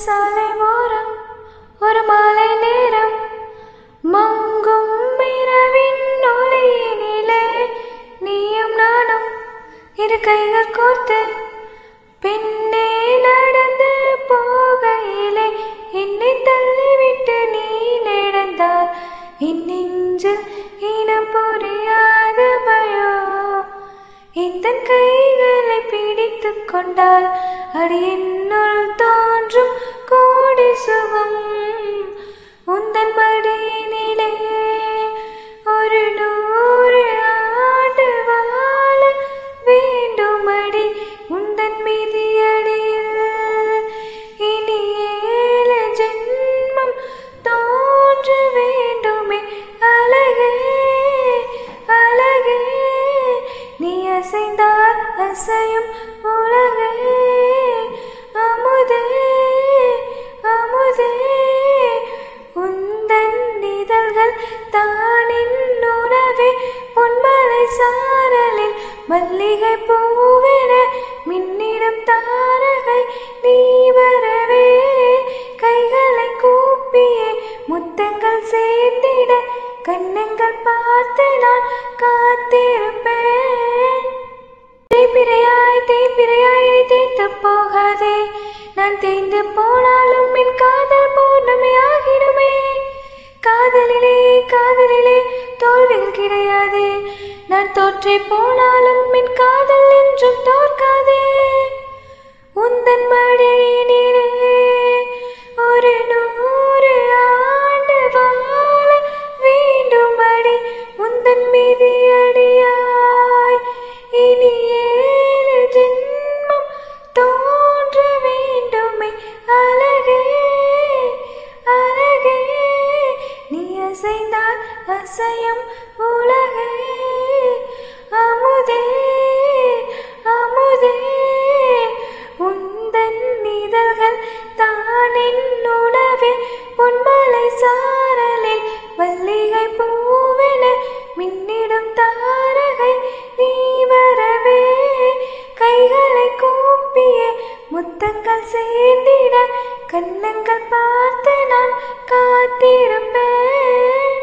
சாலை ஓரம் ஒரு மாலை நேரம் மங்கும் இரவின் ஒளியினிலே நீயும் நானும் இரு கைகள் கோர்த்து பின்னே நடந்து போகையிலே என்னை தள்ளிவிட்டு நீ நடந்தால் என் நெஞ்சில் இனம் புரியாத பயோ இந்த கைகளை பிடித்துக் கொண்டால் அடி என்னுள் தோன்றும் கோடி சுகம் உந்தன் மடியினிலே ஒரு 100 ஆண்டு வாழ வேண்டும் அடி உந்தன் மிதியடியில் இனி 7 ஜென்மம் தோன்ற வேண்டுமே அழகே அழகே நீ அசைந்தால் அசையும் உலகே அமுதே அமுதே உந்தன் இதழ்கள் தானின் உணவே பொன்மலை சாரலில் மல்லிகை பூவென மின்னிடும் தாரகை நீ வரவே கைகளை கூப்பியே முத்தங்கள் சேர்த்திட கண்ணங்கள் பார்த்து நான் காத்திருப்பேன் தேய்பிரையாய் தேய்த்து போகாதே நான் தேய்ந்து போனாலும் என் காதல் பௌர்ணமியாகிடுமே காதலிலே தோல்விகள் கிடையாதே நான் தோற்றே போனாலும் என் காதல் என்றும் தோற்காதே உந்தன் மடியினிலே ஒரு 100 ஆண்டு வாழ வேண்டும் அடி உந்தன் மிதியடியாய் இனி 7 ஜென்மம் தோன்ற வேண்டுமே அழகே அழகே நீ அசைந்தால் அசையும் உலகே அமுதே அமுதே உந்தன் இதழ்கள் தானின் உணவே பொன்மலை சாரலில் மல்லிகை பூவென மின்னிடும் தாரகை நீ வரவே கைகளை கூப்பியே முத்தங்கள் சேர்ந்திட கண்ணங்கள் பார்த்து நான் காத்திருப்பேன்.